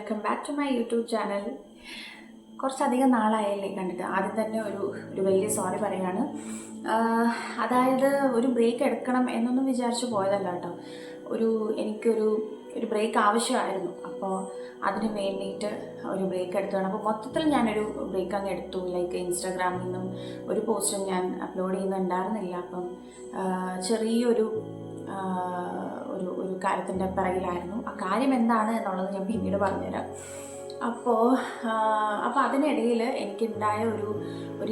Welcome back to my YouTube channel. കുറച്ചധികം നാളായല്ലേ കണ്ടിട്ട്. ആദ്യം തന്നെ ഒരു വലിയ സോറി പറയാണ്. അതായത് ഒരു ബ്രേക്ക് എടുക്കണം എന്നൊന്നും വിചാരിച്ച് പോയതല്ല കേട്ടോ. എനിക്കൊരു ബ്രേക്ക് ആവശ്യമായിരുന്നു. അപ്പോൾ അതിന് വേണ്ടിയിട്ട് ഒരു ബ്രേക്ക് എടുത്തതാണ്. അപ്പോൾ മൊത്തത്തിൽ ഞാനൊരു ബ്രേക്ക് അങ്ങ് എടുത്തു. ലൈക്ക് ഇൻസ്റ്റാഗ്രാമിൽ നിന്നും ഒരു പോസ്റ്റും ഞാൻ അപ്ലോഡ് ചെയ്യുന്നുണ്ടായിരുന്നില്ല. അപ്പം ചെറിയൊരു ഒരു കാര്യത്തിൻ്റെ പിറകിലായിരുന്നു. ആ കാര്യം എന്താണ് എന്നുള്ളത് ഞാൻ പിന്നീട് പറഞ്ഞുതരാം. അപ്പോൾ അതിനിടയിൽ എനിക്കുണ്ടായ ഒരു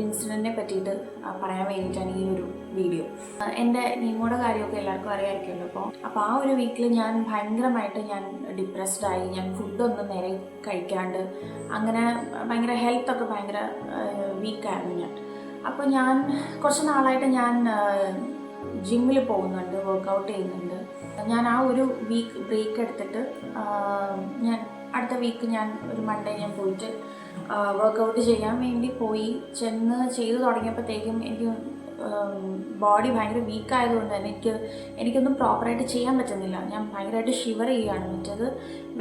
ഇൻസിഡൻറ്റിനെ പറ്റിയിട്ട് പറയാൻ വേണ്ടിയിട്ടാണ് ഈ ഒരു വീഡിയോ. എൻ്റെ നീമോടെ കാര്യമൊക്കെ എല്ലാവർക്കും അറിയാമായിരിക്കുമല്ലോ. അപ്പോൾ ആ ഒരു വീക്കിൽ ഞാൻ ഭയങ്കരമായിട്ട് ഡിപ്രസ്ഡായി. ഞാൻ ഫുഡൊന്നും നേരെ കഴിക്കാണ്ട് അങ്ങനെ ഭയങ്കര ഹെൽത്തൊക്കെ ഭയങ്കര വീക്കായിരുന്നു ഞാൻ. അപ്പോൾ ഞാൻ കുറച്ച് നാളായിട്ട് ഞാൻ ജിമ്മിൽ പോകുന്നുണ്ട്, വർക്കൗട്ട് ചെയ്യുന്നുണ്ട്. ഞാൻ ആ ഒരു വീക്ക് ബ്രേക്ക് എടുത്തിട്ട് ഞാൻ അടുത്ത വീക്ക് ഞാൻ ഒരു മൺഡേ ഞാൻ പോയിട്ട് വർക്കൗട്ട് ചെയ്യാൻ വേണ്ടി ചെയ്തു തുടങ്ങിയപ്പോഴത്തേക്കും എനിക്ക് ബോഡി ഭയങ്കര വീക്കായതുകൊണ്ട് തന്നെ എനിക്കൊന്നും പ്രോപ്പറായിട്ട് ചെയ്യാൻ പറ്റുന്നില്ല. ഞാൻ ഭയങ്കരമായിട്ട് ഷിവർ ചെയ്യുകയാണ്. മറ്റേത്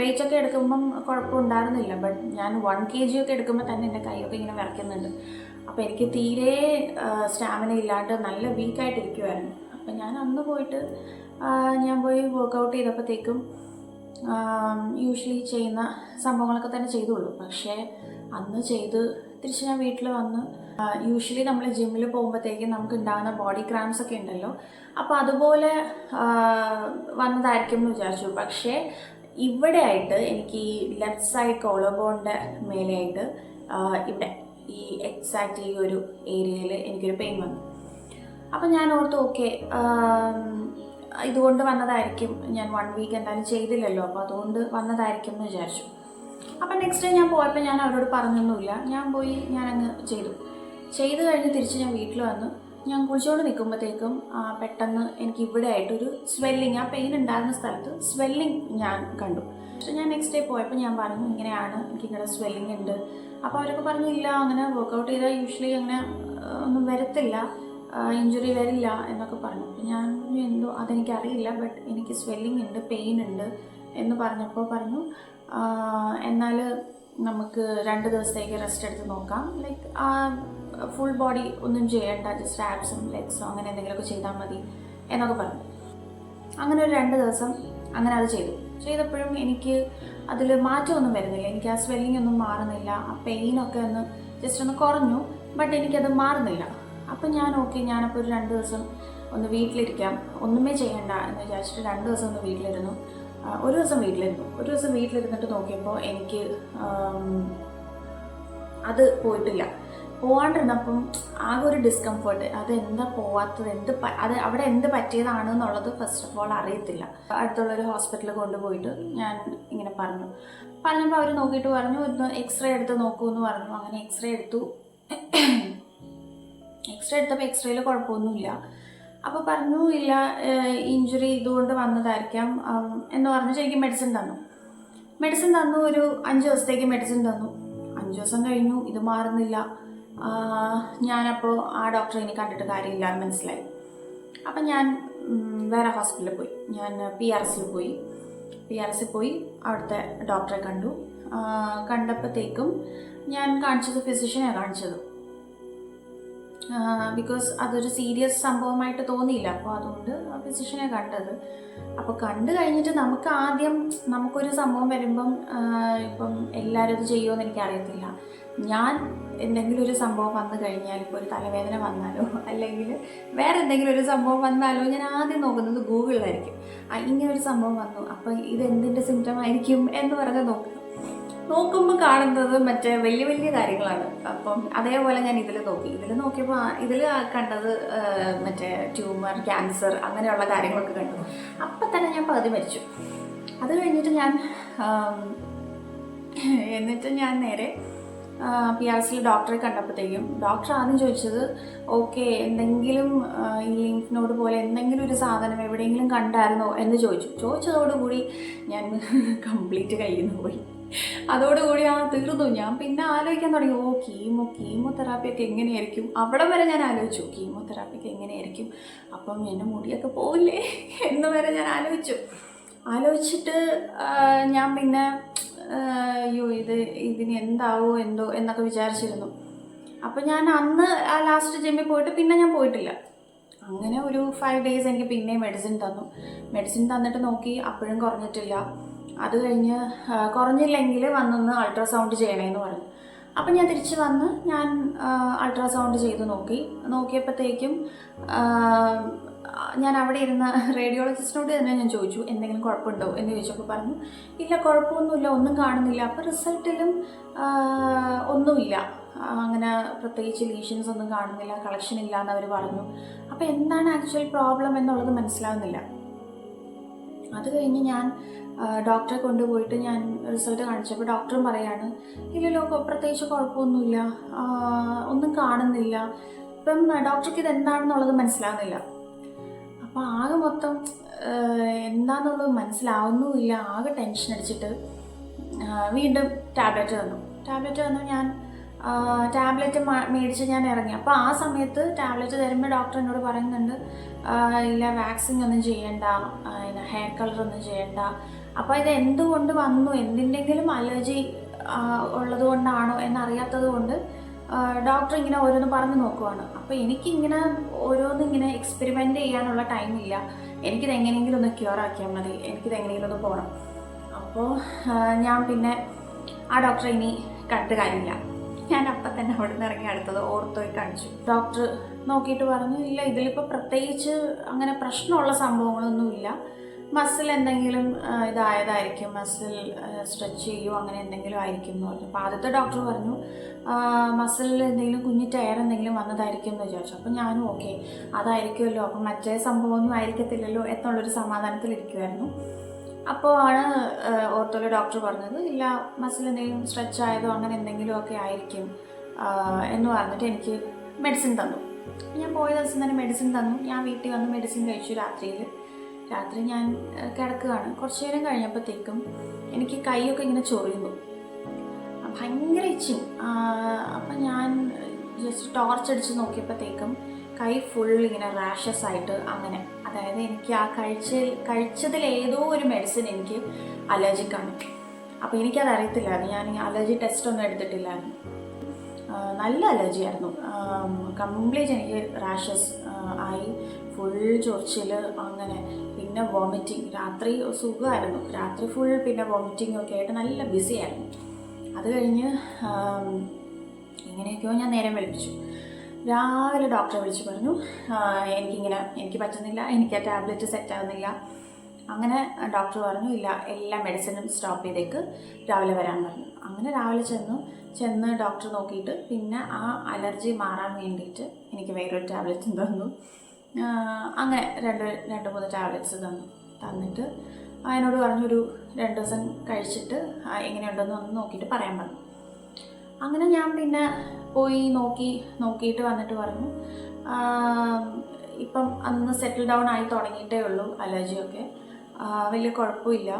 വെയിറ്റൊക്കെ എടുക്കുമ്പം കുഴപ്പമുണ്ടായിരുന്നില്ല. ബട്ട് ഞാൻ 1 kg ഒക്കെ എടുക്കുമ്പോൾ തന്നെ എൻ്റെ കൈയൊക്കെ ഇങ്ങനെ വിറയ്ക്കുന്നുണ്ട്. അപ്പോൾ എനിക്ക് തീരെ സ്റ്റാമിന ഇല്ലാണ്ട് നല്ല വീക്കായിട്ടിരിക്കുമായിരുന്നു. അപ്പം ഞാൻ അന്ന് പോയി വർക്കൗട്ട് ചെയ്തപ്പോഴത്തേക്കും യൂഷ്വലി ചെയ്യുന്ന സംഭവങ്ങളൊക്കെ തന്നെ ചെയ്തുള്ളൂ. പക്ഷേ അന്ന് തിരിച്ച് ഞാൻ വീട്ടിൽ വന്ന് യൂഷ്വലി നമ്മൾ ജിമ്മിൽ പോകുമ്പോഴത്തേക്കും നമുക്ക് ഉണ്ടാകുന്ന ബോഡി ക്രാംസ് ഒക്കെ ഉണ്ടല്ലോ, അപ്പോൾ അതുപോലെ വന്നതായിരിക്കും എന്ന് വിചാരിച്ചു. പക്ഷേ ഇവിടെ ആയിട്ട് എനിക്ക് ഈ ലെഫ്റ്റ് സൈഡ് കോളർ ബോണിൻ്റെ മേലെയായിട്ട് ഇവിടെ ഈ എക്സാക്റ്റ് ഈ ഒരു ഏരിയയിൽ എനിക്കൊരു പെയിൻ വന്നു. അപ്പം ഞാൻ ഓർത്തു ഓക്കെ ഇതുകൊണ്ട് വന്നതായിരിക്കും. ഞാൻ 1 വീക്ക് എന്തായാലും ചെയ്തില്ലല്ലോ, അപ്പോൾ അതുകൊണ്ട് വന്നതായിരിക്കും എന്ന് വിചാരിച്ചു. അപ്പം നെക്സ്റ്റ് ഡേ ഞാൻ പോയപ്പോൾ ഞാൻ അവരോട് പറഞ്ഞൊന്നുമില്ല. ഞാനങ്ങ് ചെയ്ത് കഴിഞ്ഞ് തിരിച്ച് ഞാൻ വീട്ടിൽ വന്നു. ഞാൻ കുളിച്ചുകൊണ്ട് നിൽക്കുമ്പോഴത്തേക്കും പെട്ടെന്ന് എനിക്ക് ഇവിടെ ആയിട്ടൊരു സ്വെല്ലിങ്, ആ പെയിൻ ഉണ്ടായിരുന്ന സ്ഥലത്ത് സ്വെല്ലിങ് ഞാൻ കണ്ടു. പക്ഷേ ഞാൻ നെക്സ്റ്റ് ഡേ പോയപ്പോൾ ഞാൻ പറഞ്ഞു ഇങ്ങനെയാണ്, എനിക്കിങ്ങനെ സ്വെല്ലിങ് ഉണ്ട്. അപ്പോൾ അവരൊക്കെ പറഞ്ഞു ഇല്ല, അങ്ങനെ വർക്കൗട്ട് ചെയ്താൽ യൂഷ്വലി അങ്ങനെ ഒന്നും വരത്തില്ല, ഇഞ്ചുറി വരില്ല എന്നൊക്കെ പറഞ്ഞു. ഞാൻ എന്തോ അതെനിക്കറിയില്ല, ബട്ട് എനിക്ക് സ്വെല്ലിങ് ഉണ്ട്, പെയിൻ ഉണ്ട് എന്ന് പറഞ്ഞപ്പോൾ പറഞ്ഞു എന്നാൽ നമുക്ക് 2 ദിവസത്തേക്ക് റെസ്റ്റ് എടുത്ത് നോക്കാം. ലൈക്ക് ഫുൾ ബോഡി ഒന്നും ചെയ്യേണ്ട, ജസ്റ്റ് ആബ്സും ലെഗ്സും അങ്ങനെ എന്തെങ്കിലുമൊക്കെ ചെയ്താൽ മതി എന്നൊക്കെ പറഞ്ഞു. അങ്ങനെ ഒരു 2 ദിവസം അങ്ങനെ അത് ചെയ്തപ്പോഴും എനിക്ക് അതിൽ മാറ്റമൊന്നും വരുന്നില്ല. എനിക്ക് ആ സ്വെല്ലിംഗ് ഒന്നും മാറുന്നില്ല. ആ പെയിനൊക്കെ ജസ്റ്റ് ഒന്ന് കുറഞ്ഞു, ബട്ട് എനിക്കത് മാറുന്നില്ല. അപ്പം ഞാനപ്പോൾ ഒരു 2 ദിവസം ഒന്ന് വീട്ടിലിരിക്കാം, ഒന്നുമേ ചെയ്യണ്ട എന്ന് വിചാരിച്ചിട്ട് 2 ദിവസം ഒന്ന് വീട്ടിലിരുന്നു. ഒരു ദിവസം വീട്ടിലിരുന്നിട്ട് നോക്കിയപ്പോൾ എനിക്ക് അത് പോയിട്ടില്ല. പോകാണ്ടിരുന്നപ്പം ആകെ ഒരു ഡിസ്കംഫേർട്ട്. അതെന്താ പോവാത്തത്, അവിടെ എന്ത് പറ്റിയതാണെന്നുള്ളത് ഫസ്റ്റ് ഓഫ് ഓൾ അറിയത്തില്ല. അടുത്തുള്ളൊരു ഹോസ്പിറ്റലിൽ കൊണ്ടുപോയിട്ട് ഞാൻ ഇങ്ങനെ പറഞ്ഞപ്പോൾ അവർ നോക്കിയിട്ട് പറഞ്ഞു ഒന്ന് എക്സ്റേ എടുത്ത് നോക്കൂ എന്ന് പറഞ്ഞു. അങ്ങനെ എക്സ്റേ എടുത്തപ്പോൾ എക്സ്റേയിൽ കുഴപ്പമൊന്നുമില്ല. അപ്പോൾ പറഞ്ഞു ഇല്ല, ഇഞ്ചുറി ഇതുകൊണ്ട് വന്നതായിരിക്കാം എന്ന് പറഞ്ഞു. ശരിക്കും മെഡിസിൻ തന്നു. ഒരു 5 ദിവസത്തേക്ക് മെഡിസിൻ തന്നു. 5 ദിവസം കഴിഞ്ഞു, ഇത് മാറുന്നില്ല. ഞാനപ്പോൾ ആ ഡോക്ടറെ ഇനി കണ്ടിട്ട് കാര്യമില്ല എന്ന് മനസ്സിലായി. അപ്പം ഞാൻ വേറെ ഹോസ്പിറ്റലിൽ പോയി. ഞാൻ PRC പോയി അവിടുത്തെ ഡോക്ടറെ കണ്ടപ്പോഴത്തേക്കും ഞാൻ ഫിസിഷ്യനെ കാണിച്ചത്. ബിക്കോസ് അതൊരു സീരിയസ് സംഭവമായിട്ട് തോന്നിയില്ല. അപ്പോൾ അതുകൊണ്ട് ഫിസിഷ്യനെ കണ്ടത്. അപ്പോൾ കണ്ടു കഴിഞ്ഞിട്ട് നമുക്കൊരു സംഭവം വരുമ്പം ഇപ്പം എല്ലാവരും അത് ചെയ്യുമോയെന്ന് എനിക്കറിയത്തില്ല. ഞാൻ എന്തെങ്കിലും ഒരു സംഭവം വന്നു കഴിഞ്ഞാൽ, ഇപ്പോൾ ഒരു തലവേദന വന്നാലോ അല്ലെങ്കിൽ വേറെ എന്തെങ്കിലും ഒരു സംഭവം വന്നാലോ ഞാൻ ആദ്യം നോക്കുന്നത് ഗൂഗിളിലായിരിക്കും. ഇങ്ങനൊരു സംഭവം വന്നു, അപ്പോൾ ഇതെന്തിൻ്റെ സിംറ്റം ആയിരിക്കും എന്ന് പറഞ്ഞ് നോക്കുമ്പോൾ കാണുന്നത് മറ്റേ വലിയ കാര്യങ്ങളാണ്. അപ്പം അതേപോലെ ഞാൻ ഇതിൽ നോക്കിയപ്പോൾ ഇതിൽ കണ്ടത് മറ്റേ ട്യൂമർ, ക്യാൻസർ അങ്ങനെയുള്ള കാര്യങ്ങളൊക്കെ കണ്ടു. അപ്പം തന്നെ ഞാൻ പകുതി മരിച്ചു. അത് കഴിഞ്ഞിട്ട് ഞാൻ നേരെ PRCയിൽ ഡോക്ടറെ കണ്ടപ്പോഴത്തേക്കും ഡോക്ടർ ആദ്യം ചോദിച്ചത് ഓക്കെ എന്തെങ്കിലും ഈ ലിംഫ് നോഡ് പോലെ എന്തെങ്കിലും ഒരു സാധനം എവിടെയെങ്കിലും കണ്ടായിരുന്നോ എന്ന് ചോദിച്ചതോടുകൂടി ഞാൻ കംപ്ലീറ്റ് കയ്യിൽ നിന്ന് പോയി. അതോടുകൂടി തീർന്നു. ഞാൻ പിന്നെ ആലോചിക്കാൻ തുടങ്ങി കീമോതെറാപ്പിയൊക്കെ എങ്ങനെയായിരിക്കും. അവിടെ വരെ ഞാൻ ആലോചിച്ചു കീമോതെറാപ്പിയൊക്കെ എങ്ങനെയായിരിക്കും, അപ്പം എൻ്റെ മുടിയൊക്കെ പോവില്ലേ എന്ന് വരെ ഞാൻ ആലോചിച്ചിട്ട് ഞാൻ പിന്നെ അയ്യോ ഇതിന് എന്താവോ എന്തോ എന്നൊക്കെ വിചാരിച്ചിരുന്നു. അപ്പോൾ ഞാൻ അന്ന് ആ ലാസ്റ്റ് ജിമ്മിൽ പോയിട്ട് പിന്നെ ഞാൻ പോയിട്ടില്ല. അങ്ങനെ ഒരു 5 days എനിക്ക് പിന്നെയും മെഡിസിൻ തന്നു. മെഡിസിൻ തന്നിട്ട് നോക്കി, അപ്പോഴും കുറഞ്ഞിട്ടില്ല. അത് കഴിഞ്ഞ് കുറഞ്ഞില്ലെങ്കിൽ വന്നൊന്ന് അൾട്രാസൗണ്ട് ചെയ്യണമെന്ന് പറഞ്ഞു. അപ്പം ഞാൻ തിരിച്ച് വന്ന് ഞാൻ അൾട്രാസൗണ്ട് ചെയ്ത് നോക്കിയപ്പോഴത്തേക്കും ഞാൻ അവിടെ ഇരുന്ന റേഡിയോളജിസ്റ്റിനോട് തന്നെ ഞാൻ ചോദിച്ചു എന്തെങ്കിലും കുഴപ്പമുണ്ടോ എന്ന് ചോദിച്ചപ്പോൾ പറഞ്ഞു ഇല്ല, കുഴപ്പമൊന്നുമില്ല, ഒന്നും കാണുന്നില്ല. അപ്പോൾ റിസൾട്ടിലും ഒന്നുമില്ല, അങ്ങനെ പ്രത്യേകിച്ച് ലീഷൻസ് ഒന്നും കാണുന്നില്ല, കളക്ഷൻ ഇല്ല എന്നവർ പറഞ്ഞു. അപ്പോൾ എന്താണ് ആക്ച്വൽ പ്രോബ്ലം എന്നുള്ളത് മനസ്സിലാവുന്നില്ല. അത് കഴിഞ്ഞ് ഞാൻ ഡോക്ടറെ കൊണ്ടുപോയിട്ട് ഞാൻ റിസൾട്ട് കാണിച്ചപ്പോൾ ഡോക്ടറും പറയാണ് ഇല്ലല്ലോ, പ്രത്യേകിച്ച് കുഴപ്പമൊന്നുമില്ല, ഒന്നും കാണുന്നില്ല. ഇപ്പം ഡോക്ടർക്ക് ഇതെന്താണെന്നുള്ളത് മനസ്സിലാവുന്നില്ല. അപ്പോൾ ആകെ മൊത്തം എന്താണെന്നുള്ളത് മനസ്സിലാവുന്നുമില്ല. ആകെ ടെൻഷൻ അടിച്ചിട്ട് വീണ്ടും ടാബ്ലറ്റ് തന്നു. ഞാൻ ടാബ്ലറ്റ് മേടിച്ച് ഞാൻ ഇറങ്ങി. അപ്പോൾ ആ സമയത്ത് ടാബ്ലറ്റ് തരുമ്പോൾ ഡോക്ടർ എന്നോട് പറയുന്നുണ്ട് ഇല്ല, വാക്സിൻ ഒന്നും ചെയ്യണ്ട, ഹെയർ കളറൊന്നും ചെയ്യണ്ട. അപ്പോൾ ഇത് എന്തുകൊണ്ട് വന്നു, എന്തിൻ്റെങ്കിലും അലർജി ഉള്ളത് കൊണ്ടാണോ എന്നറിയാത്തത് കൊണ്ട് ഡോക്ടർ ഇങ്ങനെ ഓരോന്ന് പറഞ്ഞു നോക്കുവാണ്. അപ്പോൾ എനിക്കിങ്ങനെ ഓരോന്നിങ്ങനെ എക്സ്പെരിമെൻ്റ് ചെയ്യാനുള്ള ടൈമില്ല. എനിക്കിത് എങ്ങനെയെങ്കിലും ഒന്ന് ക്യൂർ ആക്കിയാൽ മതി, എനിക്കിത് എങ്ങനെയെങ്കിലും ഒന്ന് പോകണം. അപ്പോൾ ഞാൻ പിന്നെ ആ ഡോക്ടറെ ഇനി കണ്ടിട്ട് കാര്യമില്ല. ഞാൻ അപ്പം തന്നെ അവിടെ നിന്ന് ഇറങ്ങി അടുത്തത് ഓർത്തോയി കാണിച്ചു. ഡോക്ടർ നോക്കിയിട്ട് പറഞ്ഞു ഇല്ല, ഇതിലിപ്പോൾ പ്രത്യേകിച്ച് അങ്ങനെ പ്രശ്നമുള്ള സംഭവങ്ങളൊന്നുമില്ല, മസിൽ എന്തെങ്കിലും ഇതായതായിരിക്കും, മസിൽ സ്ട്രെച്ച് ചെയ്യുമോ അങ്ങനെ എന്തെങ്കിലും ആയിരിക്കും എന്ന് പറഞ്ഞു. അപ്പോൾ ആദ്യത്തെ ഡോക്ടർ പറഞ്ഞു മസിലിൽ എന്തെങ്കിലും കുഞ്ഞു ടയർ എന്തെങ്കിലും വന്നതായിരിക്കും എന്ന് വിചാരിച്ചു. അപ്പോൾ ഞാനും ഓക്കെ, അതായിരിക്കുമല്ലോ, അപ്പം മറ്റേ സംഭവമൊന്നും ആയിരിക്കത്തില്ലല്ലോ എന്നുള്ളൊരു സമാധാനത്തിലിരിക്കുമായിരുന്നു. അപ്പോൾ ആണ് ഓർത്തോയിലെ ഡോക്ടർ പറഞ്ഞത് ഇല്ല, മസിൽ എന്തെങ്കിലും സ്ട്രെച്ച് ആയതോ അങ്ങനെ എന്തെങ്കിലുമൊക്കെ ആയിരിക്കും എന്ന് പറഞ്ഞിട്ട് എനിക്ക് മെഡിസിൻ തന്നു. ഞാൻ പോയ ദിവസം തന്നെ മെഡിസിൻ തന്നു. ഞാൻ വീട്ടിൽ വന്ന് മെഡിസിൻ കഴിച്ചു. രാത്രി ഞാൻ കിടക്കുകയാണ്. കുറച്ച് നേരം കഴിഞ്ഞപ്പോഴത്തേക്കും എനിക്ക് കൈയൊക്കെ ഇങ്ങനെ ചൊറിയുന്നു, ഭയങ്കര ഇച്ചിങ്. അപ്പം ഞാൻ ജസ്റ്റ് ടോർച്ച് അടിച്ച് നോക്കിയപ്പോഴത്തേക്കും കൈ ഫുൾ ഇങ്ങനെ റാഷസ് ആയിട്ട് അങ്ങനെ. അതായത് എനിക്ക് ആ കഴിച്ചതിൽ ഏതോ ഒരു മെഡിസിൻ എനിക്ക് അലർജിക്കാണ്. അപ്പോൾ എനിക്കത് അറിയത്തില്ലായിരുന്നു. ഞാൻ അലർജി ടെസ്റ്റ് ഒന്നും എടുത്തിട്ടില്ലായിരുന്നു. നല്ല അലർജി ആയിരുന്നു. കംപ്ലീറ്റ് എനിക്ക് റാഷസ് ആയി, ഫുൾ ചൊറിച്ചിൽ അങ്ങനെ. പിന്നെ വോമിറ്റിങ്, രാത്രി സുഖമായിരുന്നു, രാത്രി ഫുൾ പിന്നെ വോമിറ്റിംഗ് ഒക്കെ ആയിട്ട് നല്ല ബിസി ആയിരുന്നു. അത് കഴിഞ്ഞ് ഇങ്ങനെയൊക്കെയോ ഞാൻ നേരം വെളുപ്പിച്ചു. രാവിലെ ഡോക്ടറെ വിളിച്ച് പറഞ്ഞു എനിക്ക് പറ്റുന്നില്ല, എനിക്ക് ആ ടാബ്ലറ്റ് സെറ്റ് ആകുന്നില്ല. അങ്ങനെ ഡോക്ടർ പറഞ്ഞു ഇല്ല, എല്ലാ മെഡിസിനും സ്റ്റോപ്പ് ചെയ്തേക്ക്, രാവിലെ വരാൻ പറഞ്ഞു. അങ്ങനെ രാവിലെ ചെന്ന് ഡോക്ടർ നോക്കിയിട്ട് പിന്നെ ആ അലർജി മാറാൻ വേണ്ടിയിട്ട് എനിക്ക് വേറൊരു ടാബ്ലറ്റും തന്നു. അങ്ങനെ രണ്ട് മൂന്ന് ടാബ്ലറ്റ്സ് തന്നിട്ട് അതിനോട് പറഞ്ഞു ഒരു 2 ദിവസം കഴിച്ചിട്ട് എങ്ങനെയുണ്ടെന്ന് ഒന്ന് നോക്കിയിട്ട് പറയാൻ പറഞ്ഞു. അങ്ങനെ ഞാൻ പിന്നെ പോയി നോക്കിയിട്ട് വന്നിട്ട് പറഞ്ഞു ഇപ്പം അന്ന് സെറ്റിൽ ഡൗൺ ആയി തുടങ്ങിയിട്ടേ ഉള്ളൂ, അലർജിയൊക്കെ വലിയ കുഴപ്പമില്ല.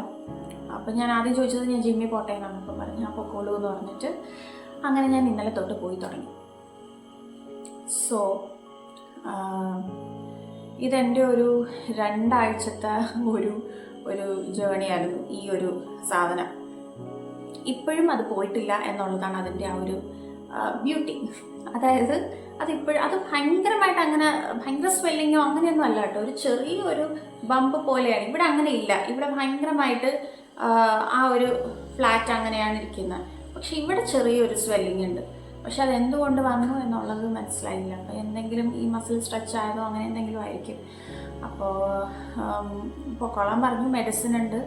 അപ്പം ഞാൻ ആദ്യം ചോദിച്ചത് ഞാൻ ജിമ്മിൽ പോട്ടെ എന്നാണ്. അപ്പം പറഞ്ഞു ഞാൻ പൊക്കോളൂ എന്ന് പറഞ്ഞിട്ട് അങ്ങനെ ഞാൻ ഇന്നലെ തൊട്ട് പോയി തുടങ്ങി. സോ ഇതെൻ്റെ ഒരു 2 ആഴ്ചത്തെ ഒരു ജേണിയായിരുന്നു ഈ ഒരു സാധനം. ഇപ്പോഴും അത് പോയിട്ടില്ല എന്നുള്ളതാണ് അതിൻ്റെ ആ ഒരു ബ്യൂട്ടി. അതായത് അത് ഭയങ്കരമായിട്ട് അങ്ങനെ ഭയങ്കര സ്വെല്ലിങ്ങോ അങ്ങനെയൊന്നും അല്ല കേട്ടോ, ഒരു ചെറിയൊരു ബമ്പ് പോലെയാണ്. ഇവിടെ അങ്ങനെ ഇല്ല, ഇവിടെ ഭയങ്കരമായിട്ട് ആ ഒരു ഫ്ലാറ്റ് അങ്ങനെയാണ് ഇരിക്കുന്നത്. പക്ഷെ ഇവിടെ ചെറിയൊരു സ്വെല്ലിംഗ് ഉണ്ട്. പക്ഷെ അതെന്തുകൊണ്ട് വന്നു എന്നുള്ളത് മനസ്സിലായില്ല. അപ്പോൾ എന്തെങ്കിലും ഈ മസിൽ സ്ട്രെച്ച് ആയതോ അങ്ങനെ എന്തെങ്കിലും ആയിരിക്കും. അപ്പോൾ പൊക്കോളാൻ പറഞ്ഞു, മെഡിസിൻ ഉണ്ട്.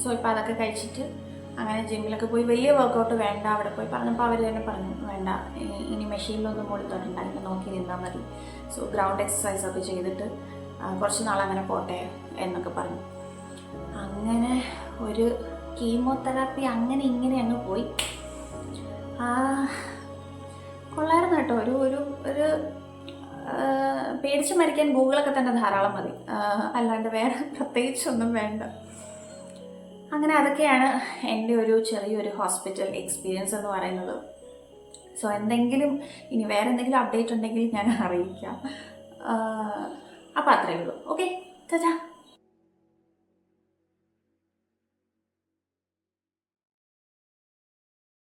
സോ ഇപ്പോൾ അതൊക്കെ കഴിച്ചിട്ട് അങ്ങനെ ജിമ്മിലൊക്കെ പോയി. വലിയ വർക്കൗട്ട് വേണ്ട അവിടെ പോയി പറഞ്ഞപ്പോൾ അവർ തന്നെ പറഞ്ഞു വേണ്ട, ഇനി മെഷീനിലൊന്നും കൊടുത്തിട്ടുണ്ട്, അതിനെ നോക്കി നിന്നാൽ മതി. സോ ഗ്രൗണ്ട് എക്സസൈസൊക്കെ ചെയ്തിട്ട് കുറച്ച് നാൾ അങ്ങനെ പോട്ടെ എന്നൊക്കെ പറഞ്ഞു. അങ്ങനെ ഒരു കീമോതെറാപ്പി അങ്ങനെ ഇങ്ങനെ അങ്ങ് പോയി. കൊള്ളായിരുന്നു കേട്ടോ. ഒരു പേടിച്ച് മരിക്കാൻ ഗൂഗിളൊക്കെ തന്നെ ധാരാളം മതി, അല്ലാണ്ട് വേറെ പ്രത്യേകിച്ചൊന്നും വേണ്ട. അങ്ങനെ അതൊക്കെയാണ് എൻ്റെ ഒരു ചെറിയൊരു ഹോസ്പിറ്റൽ എക്സ്പീരിയൻസ് എന്ന് പറയുന്നത്. സോ ഇനി വേറെ എന്തെങ്കിലും അപ്ഡേറ്റ് ഉണ്ടെങ്കിൽ ഞാൻ അറിയിക്കാം. അപ്പോൾ അത്രയേ ഉള്ളൂ. ഓക്കെ, ടാറ്റാ.